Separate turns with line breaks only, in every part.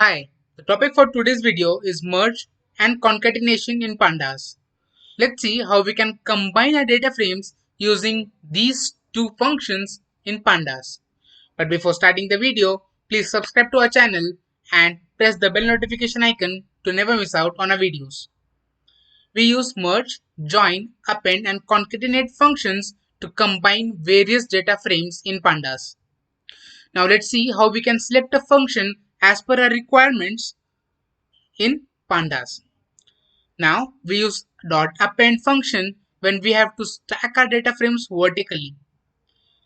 Hi, the topic for today's video is merge and concatenation in pandas. Let's see how we can combine our data frames using these two functions in pandas. But before starting the video, please subscribe to our channel and press the bell notification icon to never miss out on our videos. We use merge, join, append and concatenate functions to combine various data frames in pandas. Now let's see how we can select a function as per our requirements in pandas. Now we use .append function when we have to stack our data frames vertically.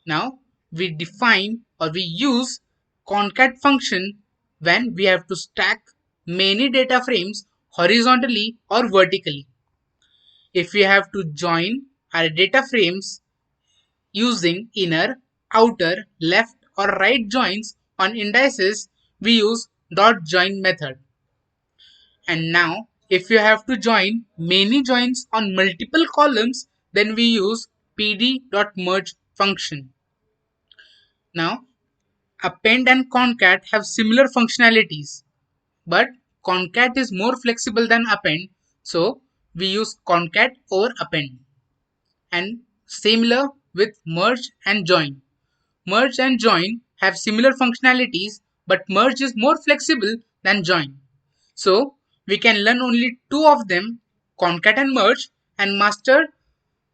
Now we define or we use concat function when we have to stack many data frames horizontally or vertically. If we have to join our data frames using inner, outer, left or right joins on indices, we use .join method. And now, if you have to join many joins on multiple columns, then we use pd.merge function. Now, append and concat have similar functionalities, but concat is more flexible than append, so we use concat over append. And similar with merge and join. Merge and join have similar functionalities, but merge is more flexible than join. So we can learn only two of them, concat and merge, and master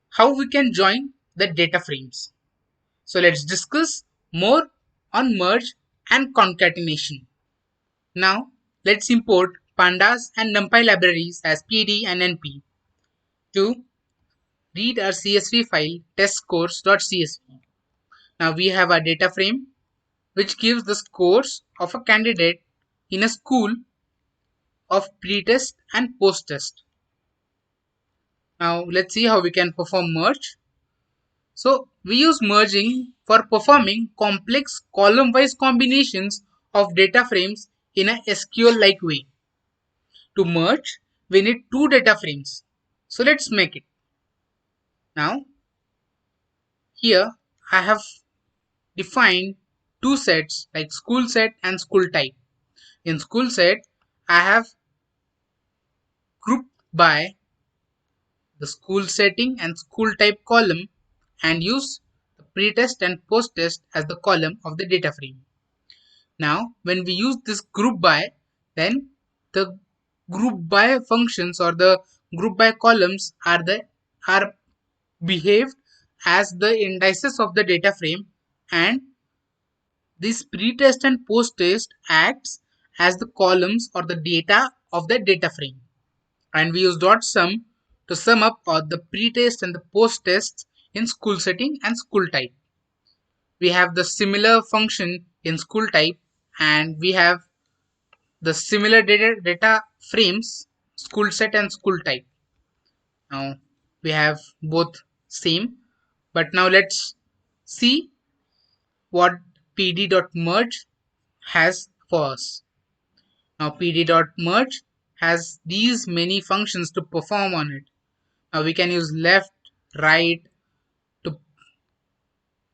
how we can join the data frames. So let's discuss more on merge and concatenation. Now let's import pandas and numpy libraries as pd and np to read our CSV file testscores.csv. Now we have our data frame which gives the scores of a candidate in a school of pre-test and post-test. Now let's see how we can perform merge. So we use merging for performing complex column-wise combinations of data frames in a SQL-like way. To merge, we need two data frames. So let's make it. Now here I have defined two sets like school set and school type. In school set, I have grouped by the school setting and school type column and use the pre-test and post-test as the column of the data frame. Now, when we use this group by, then the group by functions or the group by columns are behaved as the indices of the data frame, and this pre-test and post-test acts as the columns or the data of the data frame. And we use dot sum to sum up all the pre-test and the post-tests in school setting and school type. We have the similar function in school type, and we have the similar data frames school set and school type. Now we have both same, but now let's see what pd.merge has for us. Now pd.merge has these many functions to perform on it. Now we can use left, right to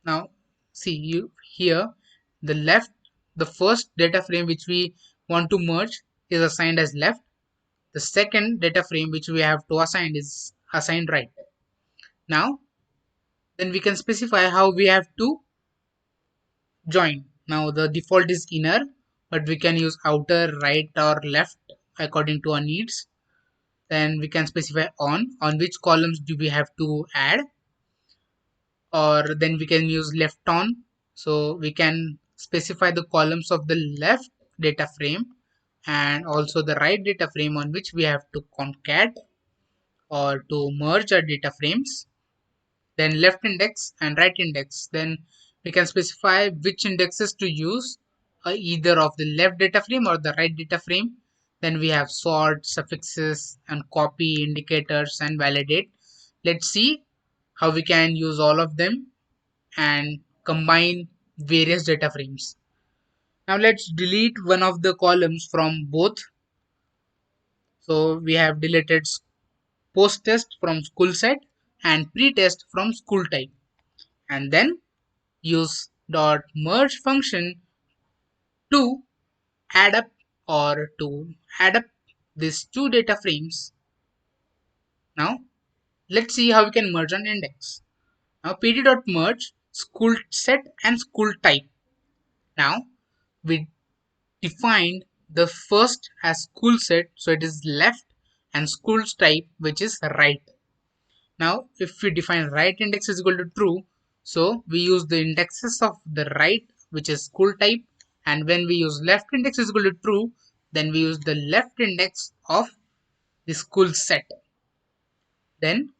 now see you here the left, the first data frame which we want to merge is assigned as left. The second data frame which we have to assign is assigned right. Now then we can specify how we have to join. Now the default is inner, but we can use outer, right or left according to our needs. Then we can specify on which columns do we have to add, or then we can use left on, so we can specify the columns of the left data frame and also the right data frame on which we have to concat or to merge our data frames. Then left index and right index, then we can specify which indexes to use, either of the left data frame or the right data frame. Then we have sort, suffixes and copy, indicators and validate. Let's see how we can use all of them and combine various data frames. Now let's delete one of the columns from both. So we have deleted post test from school set and pre-test from school type, and then use dot merge function to add up or to add up these two data frames. Now let's see how we can merge an index. Now pd.merge school set and school type. Now we defined the first as school set, so it is left, and school type, which is right. Now if we define right index is equal to true, so we use the indexes of the right, which is school type, and when we use left index is equal to true, then we use the left index of the school set. Then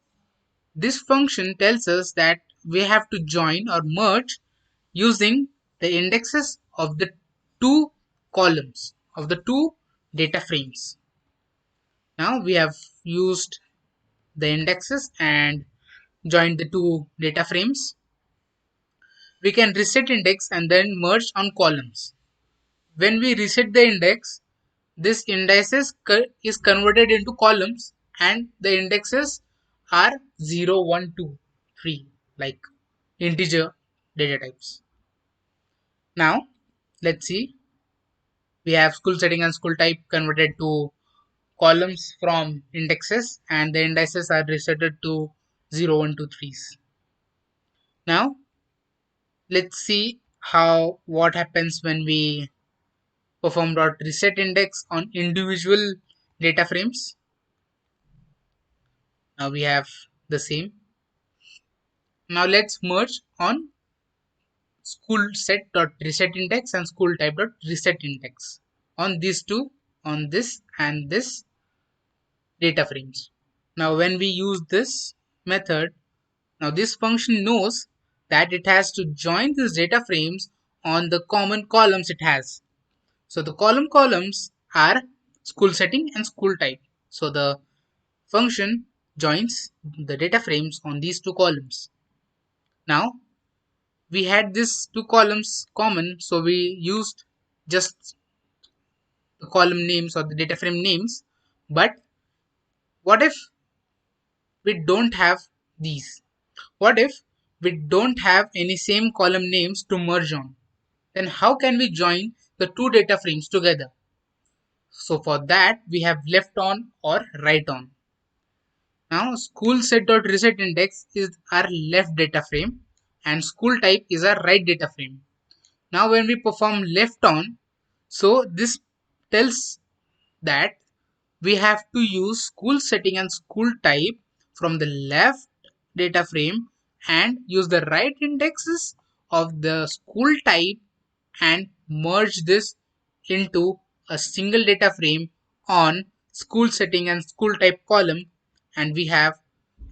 this function tells us that we have to join or merge using the indexes of the two columns of the two data frames. Now we have used the indexes and joined the two data frames. We can reset index and then merge on columns. When we reset the index, this indices is converted into columns, and the indexes are 0, 1, 2, 3, like integer data types. Now let's see, we have school setting and school type converted to columns from indexes, and the indices are resetted to 0, 1, 2, 3s. Now let's see how what happens when we perform dot reset index on individual data frames. Now we have the same. Now let's merge on school set dot reset index and school type dot reset index on these two, on this and this data frames. Now when we use this method, now this function knows that it has to join these data frames on the common columns it has. So the columns are school setting and school type. So the function joins the data frames on these two columns. Now we had these two columns common, so we used just the column names or the data frame names. But what if we don't have these? What if we don't have any same column names to merge on? Then how can we join the two data frames together? So for that we have left on or right on. Now school set.reset index is our left data frame and school type is our right data frame. Now when we perform left on, so this tells that we have to use school setting and school type from the left data frame and use the right indexes of the school type and merge this into a single data frame on school setting and school type column, and we have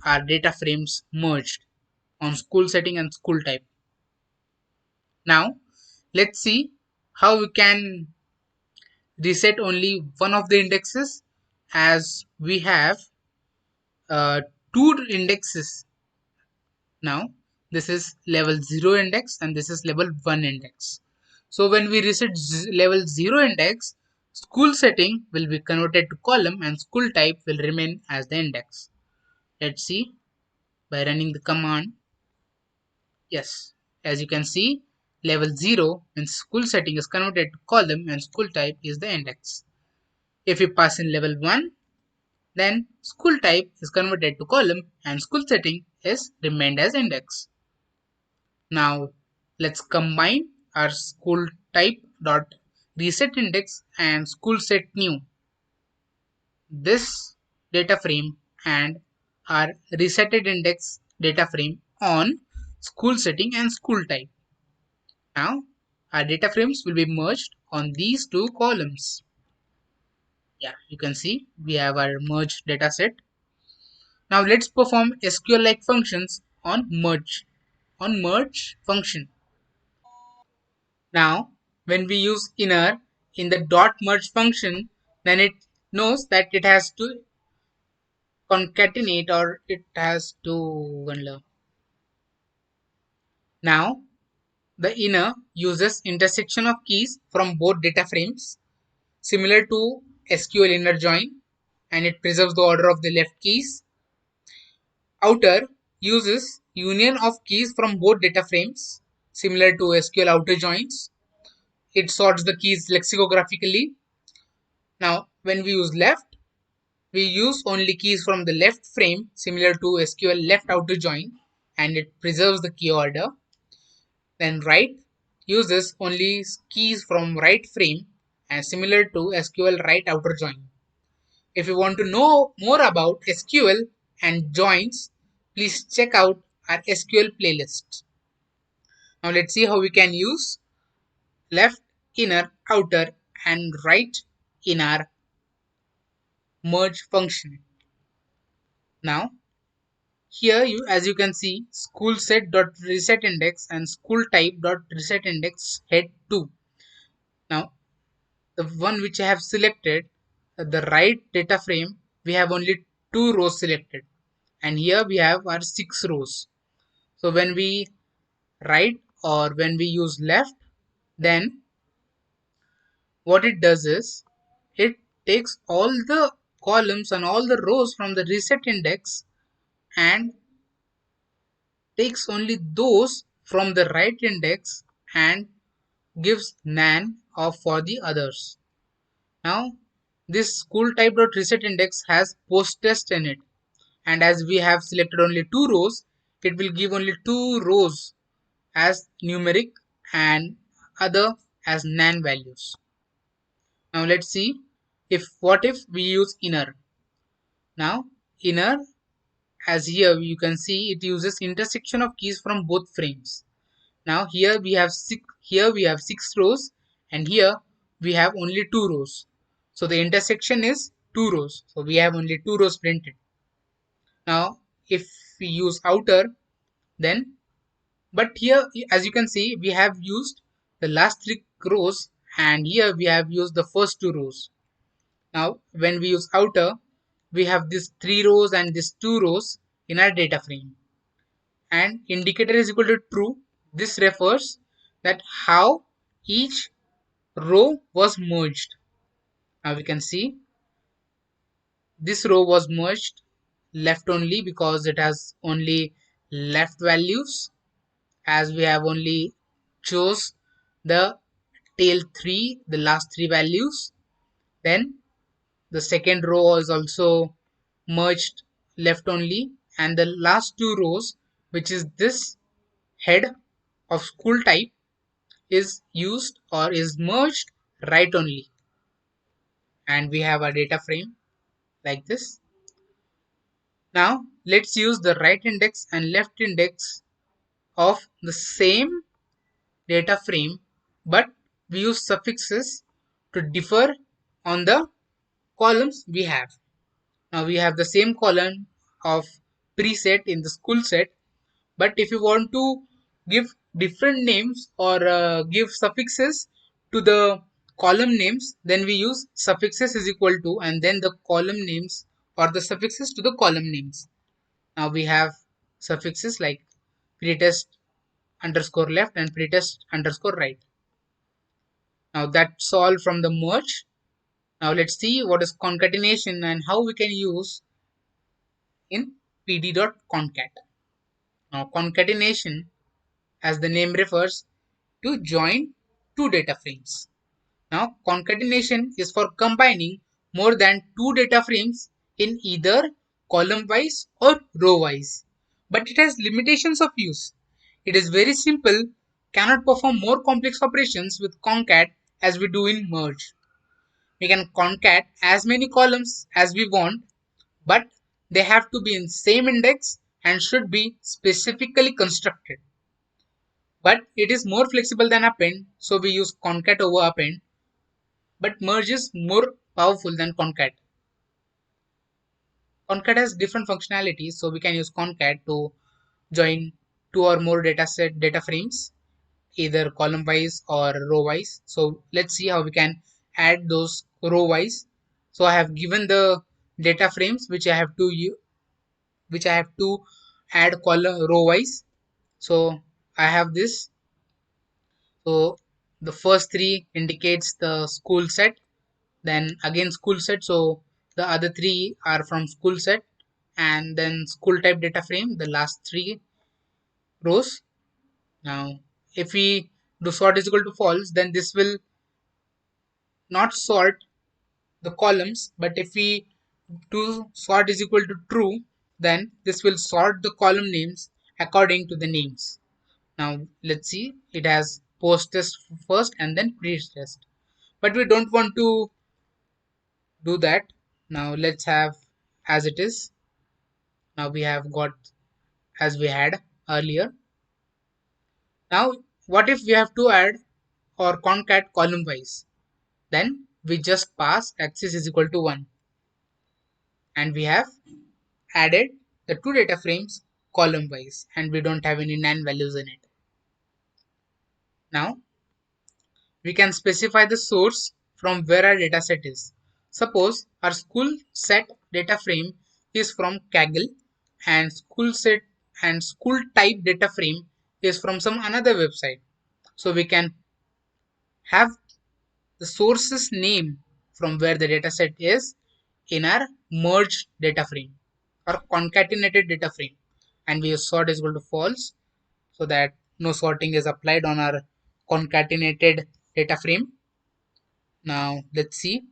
our data frames merged on school setting and school type. Now let's see how we can reset only one of the indexes, as we have two indexes. Now this is level 0 index and this is level 1 index. So when we reset level 0 index, school setting will be converted to column and school type will remain as the index. Let's see by running the command. Yes, as you can see, level 0 means school setting is converted to column and school type is the index. If we pass in level 1, then school type is converted to column and school setting is remained as index. Now let's combine our school type dot reset index and school set new, this data frame, and our resetted index data frame on school setting and school type. Now our data frames will be merged on these two columns. Yeah, you can see we have our merged data set. Now let's perform SQL-like functions on merge function. Now when we use inner in the dot merge function, then it knows that it has to concatenate or it has to. Now the inner uses intersection of keys from both data frames similar to SQL inner join, and it preserves the order of the left keys. Outer uses union of keys from both data frames similar to SQL outer joins. It sorts the keys lexicographically. Now when we use left, we use only keys from the left frame, similar to SQL left outer join, and it preserves the key order. Then right uses only keys from right frame and similar to SQL right outer join. If you want to know more about SQL and joins, please check out our SQL playlist. Now let's see how we can use left inner outer and right in our merge function. Now here you, as you can see, school set dot reset index and school type dot reset index head 2. Now the one which I have selected, the right data frame, we have only 2 rows selected, and here we have our 6 rows. So when we write or when we use left, then what it does is it takes all the columns and all the rows from the reset index and takes only those from the right index and gives nan of for the others. Now this school type dot reset index has post test in it, and as we have selected only 2 rows, it will give only 2 rows as numeric and other as nan values. Now let's see if what if we use inner. Now inner, as here you can see, it uses intersection of keys from both frames. Now here we have 6 rows and here we have only 2 rows. So the intersection is 2 rows. So we have only 2 rows printed. Now if we use outer, then but here as you can see we have used the last 3 rows and here we have used the first 2 rows. Now when we use outer, we have these 3 rows and these 2 rows in our data frame, and indicator is equal to true. This refers that how each row was merged. Now we can see this row was merged left only because it has only left values, as we have only chose the tail 3, the last 3 values. Then the second row is also merged left only, and the last 2 rows, which is this head of school type, is used or is merged right only, and we have a data frame like this. Now let's use the right index and left index of the same data frame, but we use suffixes to differ on the columns we have. Now we have the same column of preset in the school set, but if you want to give different names or give suffixes to the column names, then we use suffixes is equal to and then the column names or the suffixes to the column names. Now we have suffixes like pretest underscore left and pretest underscore right. Now that's all from the merge. Now let's see what is concatenation and how we can use in pd.concat. Now concatenation, as the name refers, to join 2 data frames. Now concatenation is for combining more than 2 data frames in either column wise or row wise, but it has limitations of use. It is very simple, cannot perform more complex operations with concat as we do in merge. We can concat as many columns as we want, but they have to be in same index and should be specifically constructed. But it is more flexible than append, so we use concat over append, but merge is more powerful than concat. Concat has different functionalities, so we can use concat to join 2 or more data frames, either column wise or row wise. So let's see how we can add those row wise. So I have given the data frames which I have to add column row wise. So I have this. So the first 3 indicates the school set, then again school set, so the other 3 are from school set, and then school type data frame, the last 3 rows. Now if we do sort is equal to false, then this will not sort the columns, but if we do sort is equal to true, then this will sort the column names according to the names. Now let's see, it has post test first and then pre test, but we don't want to do that. Now let's have as it is. Now we have got as we had earlier. Now what if we have to add or concat column wise? Then we just pass axis is equal to 1, and we have added the two data frames column wise, and we don't have any nan values in it. Now we can specify the source from where our dataset is. Suppose our school set data frame is from Kaggle, and school set and school type data frame is from some another website. So we can have the source's name from where the dataset is in our merged data frame or concatenated data frame, and we use sort is equal to false, so that no sorting is applied on our concatenated data frame. Now let's see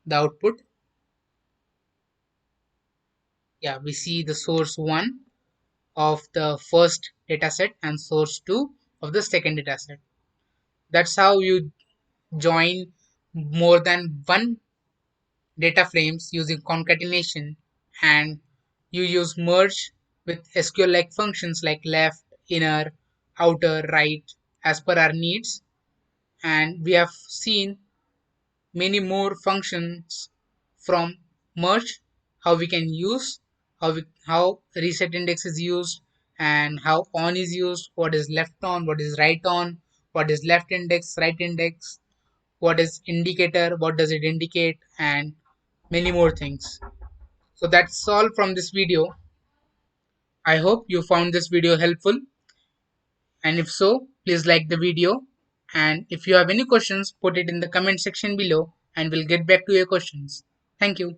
the output. Yeah, we see the source 1 of the first dataset and source 2 of the second dataset. That's how you join more than one data frames using concatenation, and you use merge with SQL like functions like left, inner, outer, right as per our needs. And we have seen many more functions from merge, how we can use, how reset index is used, and how on is used, what is left on, what is right on, what is left index, right index, what is indicator, what does it indicate, and many more things. So that's all from this video. I hope you found this video helpful, and if so, please like the video, and if you have any questions, put it in the comment section below and we'll get back to your questions. Thank you.